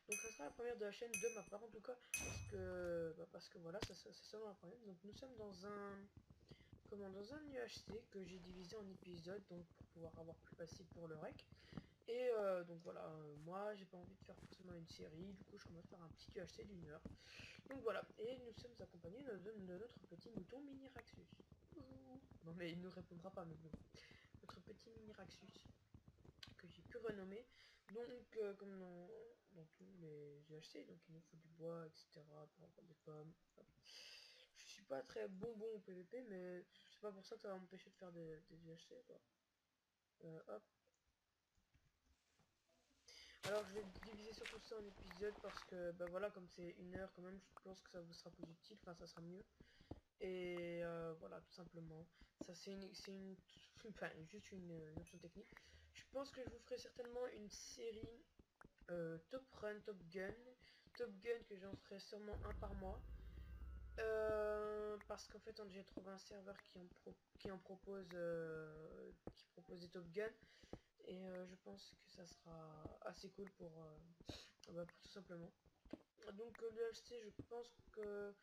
Donc ça sera la première de la chaîne de ma part en tout cas, parce que voilà, ça sera la première. Donc nous sommes dans un dans un UHC que j'ai divisé en épisodes, donc pour pouvoir avoir plus facile pour le rec. Et donc voilà, moi j'ai pas envie de faire forcément une série, du coup je commence par un petit UHC d'une heure. Donc voilà, et nous sommes accompagnés de notre petit mouton Mini Raxus. Bonjour. Non mais il ne répondra pas, mais bon. Notre petit Mini Raxus que j'ai pu renommer. Donc comme dans tous les UHC, donc il nous faut du bois, etc. pour avoir des pommes. Hop. Je suis pas très bon au PVP, mais c'est pas pour ça que ça va m'empêcher de faire des UHC quoi. Hop. Alors je vais diviser surtout ça en épisodes parce que bah voilà, comme c'est une heure quand même, je pense que ça vous sera plus utile, enfin ça sera mieux. Et voilà, tout simplement. Ça enfin, juste une option technique. Je pense que je vous ferai certainement une série Top Run, Top Gun. Top Gun que j'en ferai sûrement un par mois. Parce qu'en fait j'ai trouvé un serveur qui propose des Top Gun. Et je pense que ça sera assez cool pour tout simplement. Donc le HC, je pense que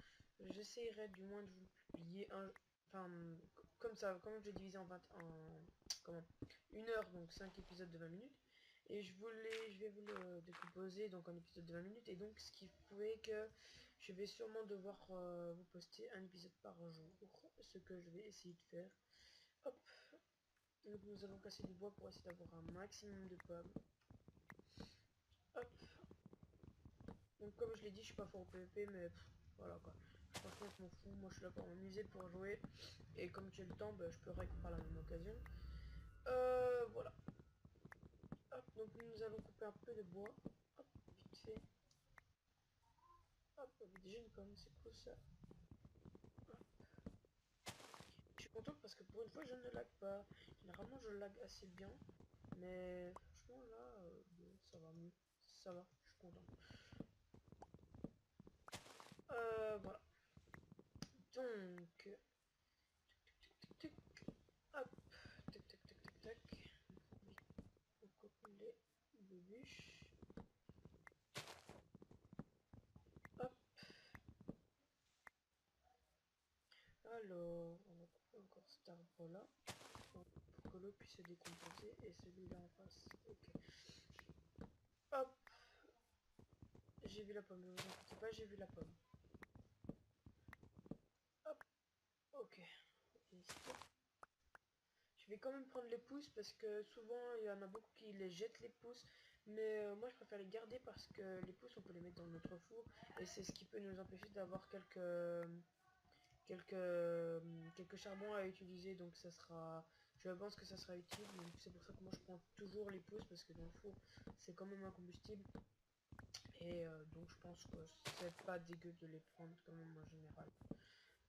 j'essayerai du moins de vous publier enfin, comme ça, comme j'ai divisé comment, une heure, donc 5 épisodes de 20 minutes. Et je vais vous le décomposer donc en épisode de 20 minutes. Et donc ce qui fait que je vais sûrement devoir vous poster un épisode par jour. Ce que je vais essayer de faire. Hop. Donc nous allons casser du bois pour essayer d'avoir un maximum de pommes. Hop. Donc comme je l'ai dit, je suis pas fort au PvP, mais voilà quoi. Franchement, je m'en fous. Moi, je suis là pour m'amuser, pour jouer. Et comme j'ai le temps, bah, je peux rec par la même occasion. Voilà. Hop, donc nous allons couper un peu de bois. Hop, vite fait. Hop, déjà une pomme, c'est cool ça. Hop. Je suis content parce que pour une fois, je ne lag pas. Généralement, je lag assez bien. Mais franchement, là, bon, ça va mieux. Ça va, je suis content. Voilà. Donc, tic, hop, tac, tac, tac, tac, tac. On coupe les bûches. Hop. Alors, on va couper encore cet arbre là pour que l'eau puisse se décomposer et celui-là en face. Ok. Hop. J'ai vu la pomme, ne vous inquiétez pas, j'ai vu la pomme. Hop. Ok. Et stop. Je vais quand même prendre les pousses parce que souvent il y en a beaucoup qui les jettent les pousses. Mais moi je préfère les garder parce que les pousses on peut les mettre dans notre four. Et c'est ce qui peut nous empêcher d'avoir quelques charbons à utiliser, donc ça sera, je pense que ça sera utile. Donc c'est pour ça que moi je prends toujours les pousses parce que dans le four c'est quand même un combustible. Et donc je pense que c'est pas dégueu de les prendre quand même en général.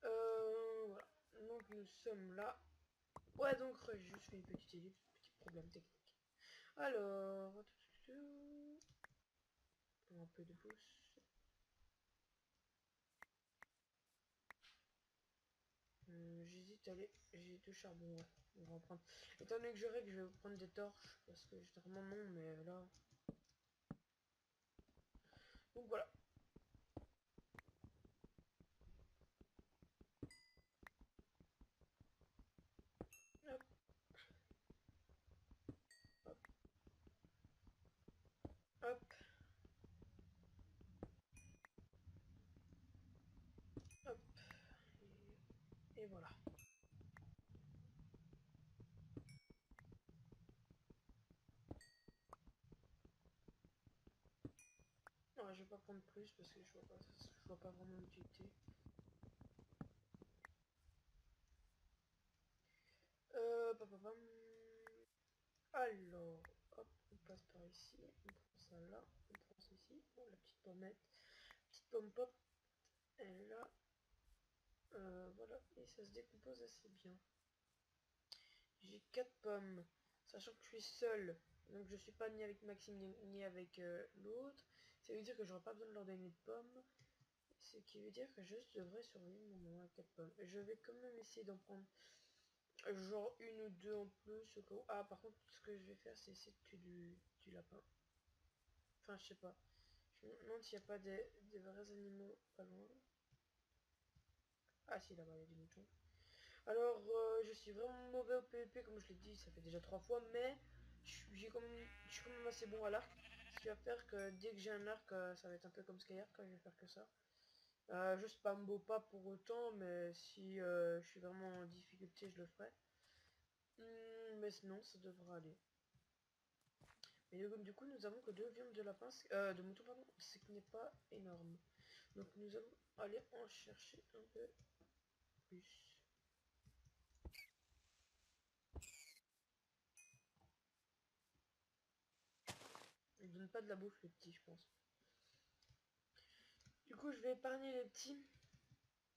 Voilà, donc nous sommes là. Ouais, donc j'ai juste fait une petite ellipse, petit problème technique. Alors, un peu de pouce. J'hésite à aller. J'ai deux charbons, ouais. On va en prendre. Étant donné que je règle, je vais prendre des torches. Parce que généralement non, mais là. Donc voilà. Hop, hop, hop, hop. Et voilà. Non, je vais pas prendre plus parce que je vois pas vraiment l'utilité. Papapam. Alors, hop, on passe par ici, on prend ça là, on prend ça ici. Bon, la petite pommette, petite pomme pop, elle est là. Voilà, et ça se décompose assez bien. J'ai 4 pommes, sachant que je suis seul, donc je suis pas ni avec Maxime ni avec l'autre. Ça veut dire que j'aurai pas besoin de leur donner de pommes. Ce qui veut dire que je devrais survivre mon moment à 4 pommes. Je vais quand même essayer d'en prendre genre une ou deux en plus. Par contre, ce que je vais faire, c'est essayer de tuer du lapin. Enfin, je sais pas. Je me demande s'il n'y a pas des vrais animaux pas loin. Ah si, là-bas, il y a des moutons. Alors, je suis vraiment mauvais au PvP, comme je l'ai dit, ça fait déjà 3 fois, mais je suis quand même assez bon à l'arc. Ce qui va faire que dès que j'ai un arc, ça va être un peu comme Skyard quand je vais faire que ça. Je spambo pas pour autant, mais si je suis vraiment en difficulté, je le ferai. Mais sinon, ça devra aller. Et du coup, nous avons que 2 viandes de lapin, de mouton, pardon, ce qui n'est pas énorme. Donc nous allons aller en chercher un peu plus. Il donne pas de la bouffe, les petits, je pense. Du coup, je vais épargner les petits.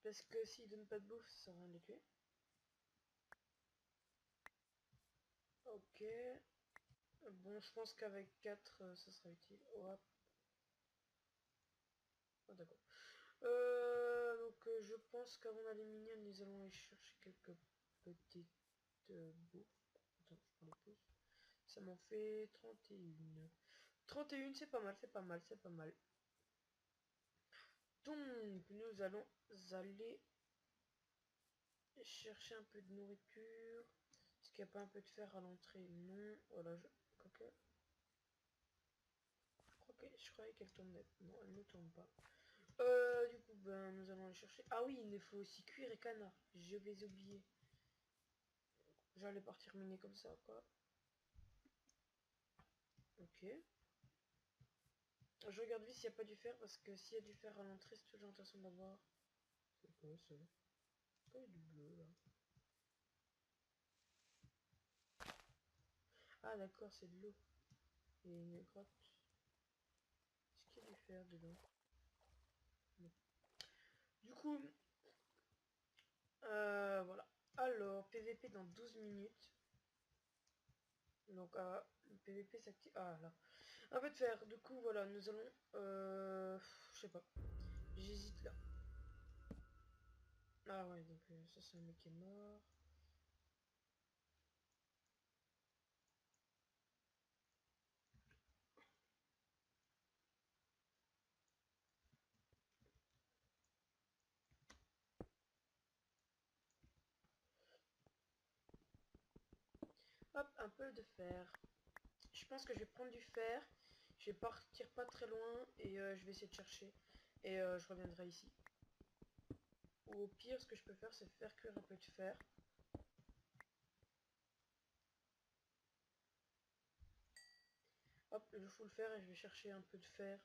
Parce que s'ils donnent pas de bouffe, ça sert à rien de les tuer. Ok. Bon, je pense qu'avec 4, ça sera utile. Hop. Oh, d'accord. Donc, je pense qu'avant d'aller minion, nous allons aller chercher quelques petites bouffes. Attends, je prends les pouces. Ça m'en fait 31. 31, c'est pas mal, c'est pas mal, c'est pas mal. Donc, nous allons aller chercher un peu de nourriture. Est-ce qu'il n'y a pas un peu de fer à l'entrée? Non. Voilà, je croyais qu'elle tournait. Non, elle ne tourne pas. Du coup, ben, nous allons aller chercher. Ah oui, il nous faut aussi cuir et canard. Je vais oublier. J'allais partir miner comme ça, quoi. Ok. Je regarde vite s'il n'y a pas du fer, parce que s'il y a du fer à l'entrée, c'est toujours intéressant d'avoir. C'est quoi ça? Pourquoi il y a du bleu, là? Ah d'accord, c'est de l'eau. Il y a une grotte. Est-ce qu'il y a du fer dedans? Non. Du coup, voilà. Alors, PVP dans 12 minutes. Donc, le PVP s'active. Ah là. Un peu de fer. Du coup, voilà, nous allons. Je sais pas. J'hésite là. Ah ouais, donc ça c'est un mec qui est mort. Hop, un peu de fer. Je pense que je vais prendre du fer. Je vais partir pas très loin et je vais essayer de chercher. Et je reviendrai ici. Ou au pire, ce que je peux faire, c'est faire cuire un peu de fer. Hop, je fous le fer et je vais chercher un peu de fer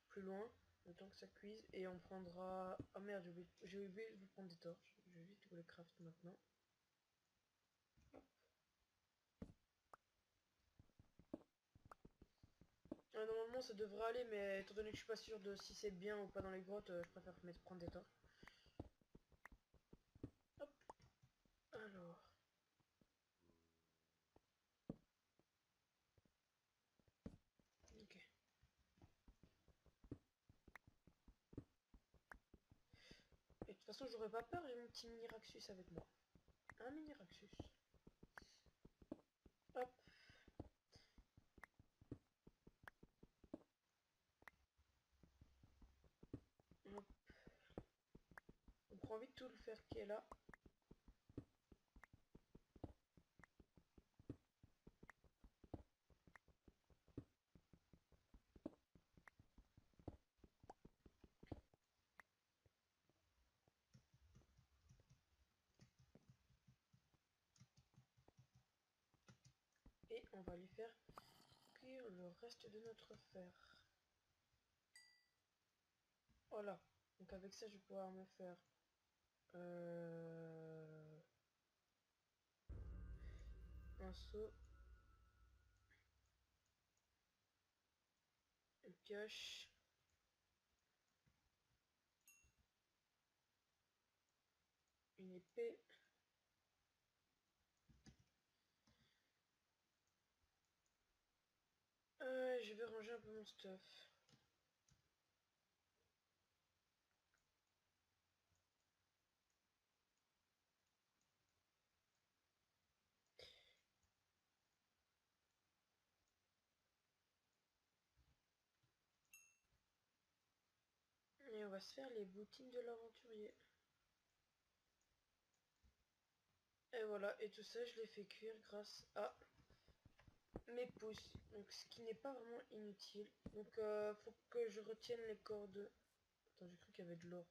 plus loin, le temps que ça cuise. Et on prendra... Oh merde, j'ai oublié de vous prendre des torches. Je vais vite vous les craft maintenant. Normalement ça devrait aller, mais étant donné que je suis pas sûr de si c'est bien ou pas dans les grottes, je préfère prendre des torches. Hop, alors... Ok. Et de toute façon, j'aurais pas peur, j'ai mon petit mini-raxus avec moi. Un mini-raxus. Hop. Hop. On prend vite tout le fer qui est là. Et on va lui faire cuire le reste de notre fer. Voilà. Donc avec ça, je vais pouvoir me faire... un seau. Une pioche. Une épée. Je vais ranger un peu mon stuff. va se faire les bottines de l'aventurier. Et voilà, et tout ça je l'ai fait cuire grâce à mes pouces, donc ce qui n'est pas vraiment inutile. Donc faut que je retienne les cordes. Attends, j'ai cru qu'il y avait de l'or.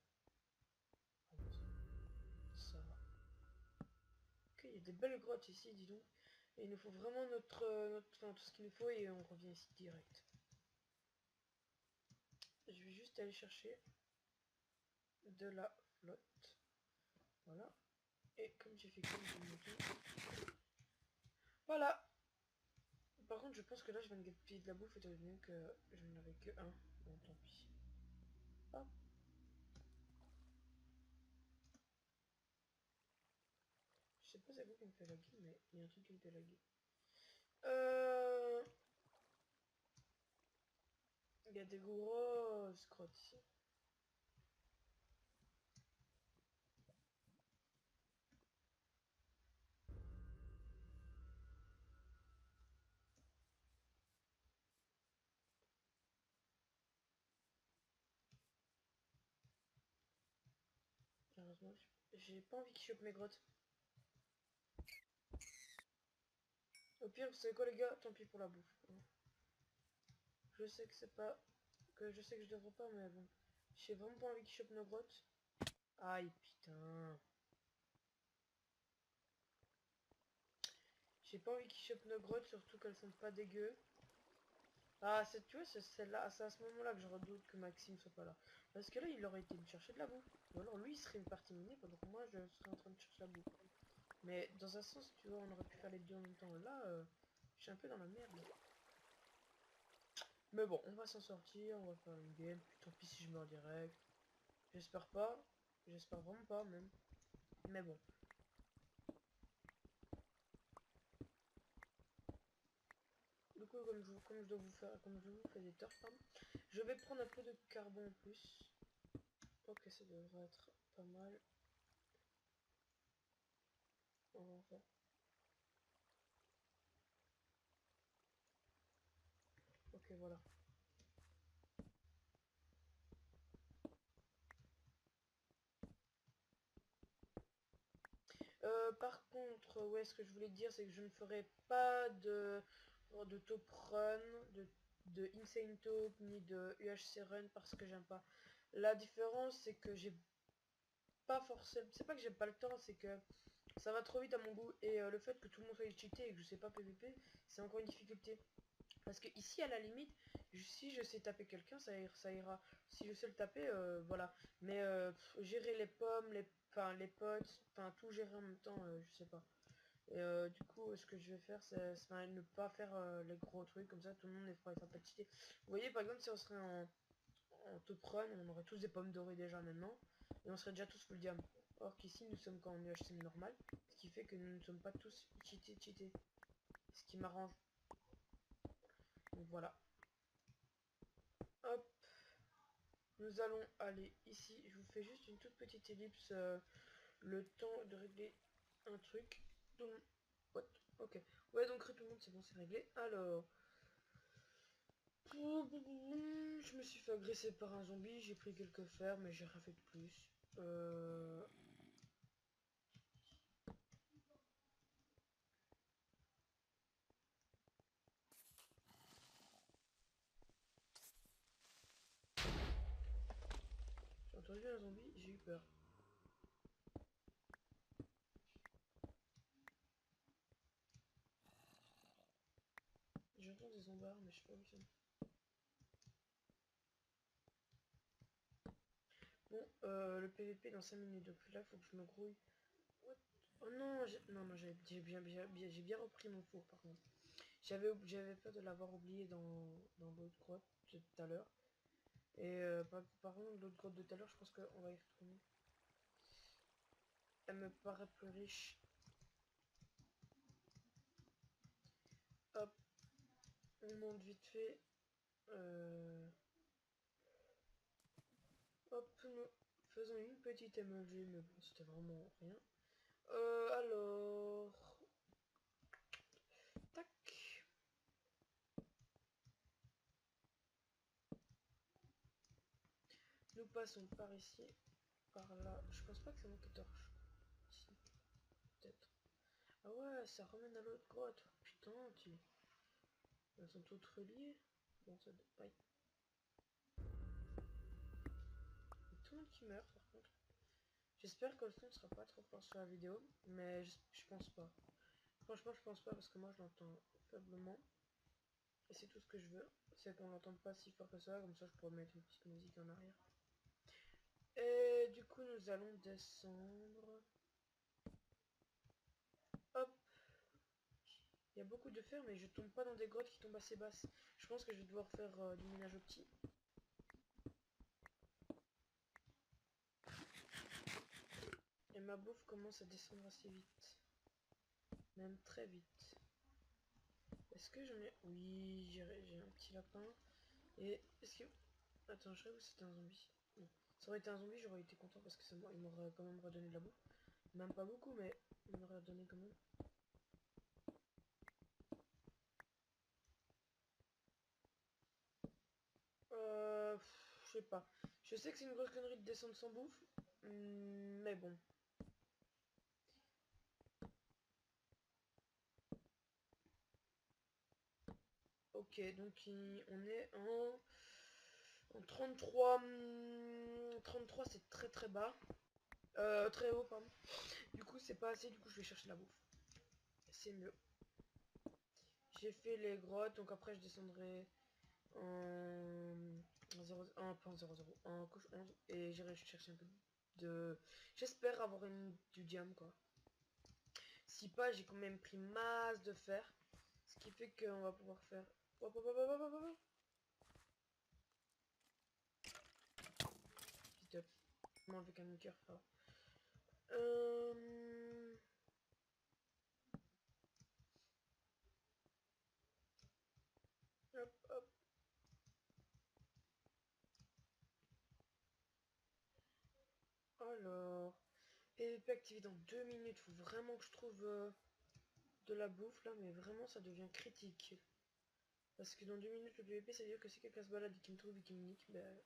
Ça va. Ok, il y a des belles grottes ici, dis donc. Et il nous faut vraiment enfin, tout ce qu'il nous faut et on revient ici direct. Je vais juste aller chercher de la flotte. Voilà. Et comme j'ai fait comme je l'ai dit. Voilà. Par contre, je pense que là, je viens de gaspiller de la bouffe étant donné que je n'en avais que un. Bon, tant pis. Hop. Je sais pas c'est quoi qui me fait laguer, mais il y a un truc qui me fait laguer. Il y a des grosses grottes ici. Heureusement, j'ai pas envie qu'ils chopent mes grottes. Au pire, vous savez quoi les gars? Tant pis pour la bouffe. Je sais que c'est pas... je sais que je devrais pas, mais bon. J'ai vraiment pas envie qu'ils chopent nos grottes. Aïe, putain. J'ai pas envie qu'ils chopent nos grottes, surtout qu'elles sont pas dégueu. Ah, tu vois, c'est celle-là, c'est à ce moment-là que je redoute que Maxime soit pas là. Parce que là, il aurait été me chercher de la bouffe. Ou alors lui, il serait une partie minée, pendant que moi, je serais en train de chercher la bouffe. Mais dans un sens, tu vois, on aurait pu faire les deux en même temps. Là, je suis un peu dans la merde. Mais bon, on va s'en sortir, on va faire une game. Puis tant pis si je meurs direct. J'espère pas. J'espère vraiment pas, même. Mais bon. Du coup, comme je vous fais des torches, pardon, je vais prendre un peu de carbone en plus. Ok, ça devrait être pas mal. On va en faire. Ok, voilà. Par contre, ouais, ce que je voulais dire, c'est que je ne ferai pas de top run, de insane top, ni de UHC run parce que j'aime pas. La différence, c'est que j'ai pas forcément... C'est pas que j'aime pas le temps, c'est que ça va trop vite à mon goût. Et le fait que tout le monde soit cheaté et que je sais pas PVP, c'est encore une difficulté. Parce que ici, à la limite, si je sais taper quelqu'un, ça ira. Si je sais le taper, voilà. Mais gérer les pommes, enfin, les potes, enfin, tout gérer en même temps, je sais pas. Et du coup, ce que je vais faire, c'est ne pas faire les gros trucs comme ça, tout le monde ne ferait pas cheater. Vous voyez, par exemple, si on serait en top run, on aurait tous des pommes dorées déjà maintenant, et on serait déjà tous full diam. Or qu'ici, nous sommes qu'en UHC normal, ce qui fait que nous ne sommes pas tous cheatés. Ce qui m'arrange. Donc voilà. Hop. Nous allons aller ici. Je vous fais juste une toute petite ellipse. Le temps de régler un truc. Tout le monde... What? Ok. Ouais, donc tout le monde, c'est bon, c'est réglé. Alors... Je me suis fait agresser par un zombie. J'ai pris quelques fers, mais j'ai rien fait de plus. J'ai entendu un zombie, j'ai eu peur. J'entends des zombards, mais je sais pas où ils sont. Bon, le PVP dans 5 minutes, donc là, faut que je me grouille. What? Oh non, non, j'ai bien repris mon four, par contre. J'avais peur de l'avoir oublié dans l'autre grotte de tout à l'heure. Et par contre, l'autre grotte de tout à l'heure, je pense qu'on va y retourner. Elle me paraît plus riche. Hop, on monte vite fait. Hop, nous faisons une petite MLG, mais bon, c'était vraiment rien. Alors... Tac. Nous nous passons par ici, par là. Je pense pas que c'est mon qui torche. Si, peut-être. Ah ouais, ça ramène à l'autre grotte. Putain, elles sont toutes reliées. Bon, ça... Aïe. Tout le monde qui meurt, par contre. J'espère que le son ne sera pas trop fort sur la vidéo, mais je pense pas. Franchement, je pense pas parce que moi je l'entends faiblement. Et c'est tout ce que je veux. C'est qu'on l'entende pas si fort que ça, comme ça je pourrais mettre une petite musique en arrière. Et du coup, nous allons descendre. Hop. Il y a beaucoup de fer, mais je tombe pas dans des grottes qui tombent assez basses. Je pense que je vais devoir faire du minage au petit. Et ma bouffe commence à descendre assez vite. Même très vite. Est-ce que j'en ai... Oui, j'ai un petit lapin. Et est-ce que... Attends, je savais que c'était un zombie. Non. Ça aurait été un zombie, j'aurais été content parce que ça il m'aurait quand même redonné de la bouffe. Même pas beaucoup, mais il m'aurait redonné quand même. Je sais pas. Je sais que c'est une grosse connerie de descendre sans bouffe. Mais bon. Ok, donc on est en 33. 33 c'est très très bas. Très haut, pardon. Du coup, c'est pas assez, du coup, je vais chercher la bouffe. C'est mieux. J'ai fait les grottes, donc après, je descendrai en 1.00, en couche 11, et j'irai chercher un peu de... J'espère avoir du diamant, quoi. Si pas, j'ai quand même pris masse de fer, ce qui fait qu'on va pouvoir faire... Hop, hop, hop, hop, hop, hop, hop. Vite up. Moi, avec un cœur, ça va. Hop, hop. Alors... PVP activé dans 2 minutes. Faut vraiment que je trouve de la bouffe là, mais vraiment ça devient critique. Parce que dans 2 minutes le PVP, ça veut dire que si quelqu'un se balade et qui me trouve et qui me nique, ben,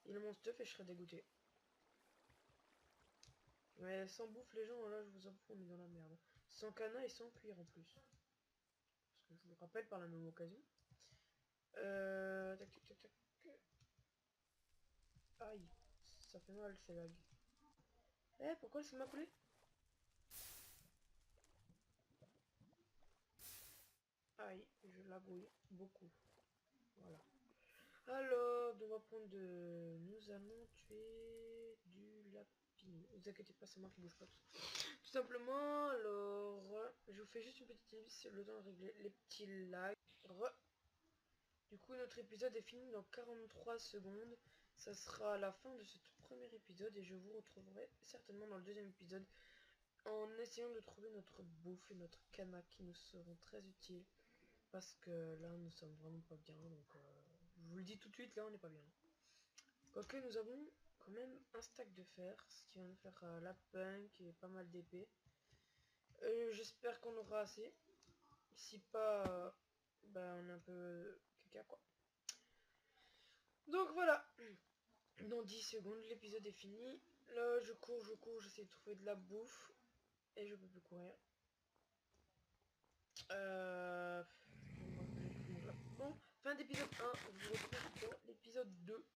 il a mon stuff et je serais dégoûté. Mais sans bouffe les gens, là je vous avoue, on est dans la merde. Sans cana et sans cuir en plus. Parce que je vous le rappelle par la même occasion. Tac tac tac tac. Aïe, ça fait mal ces lags. Eh, pourquoi ça m'a coulé? Aïe, je lagouille beaucoup. Voilà. Alors, on va prendre de... Nous allons tuer du lapin. Ne vous inquiétez pas, c'est moi qui bouge pas tout simplement. Alors, je vous fais juste une petite ellipse, le temps de régler les petits lags. Du coup, notre épisode est fini dans 43 secondes. Ça sera la fin de ce premier épisode et je vous retrouverai certainement dans le deuxième épisode en essayant de trouver notre bouffe et notre canne qui nous seront très utiles. Parce que là, nous sommes vraiment pas bien, donc je vous le dis tout de suite, là, on n'est pas bien. Quoique, nous avons quand même un stack de fer, ce qui va nous faire la punk et pas mal d'épées. J'espère qu'on aura assez. Si pas, bah, on est un peu caca, quoi. Donc voilà, dans 10 secondes, l'épisode est fini. Là, je cours, j'essaie de trouver de la bouffe. Et je peux plus courir. Bon, fin d'épisode 1, je vous retrouve pour l'épisode 2.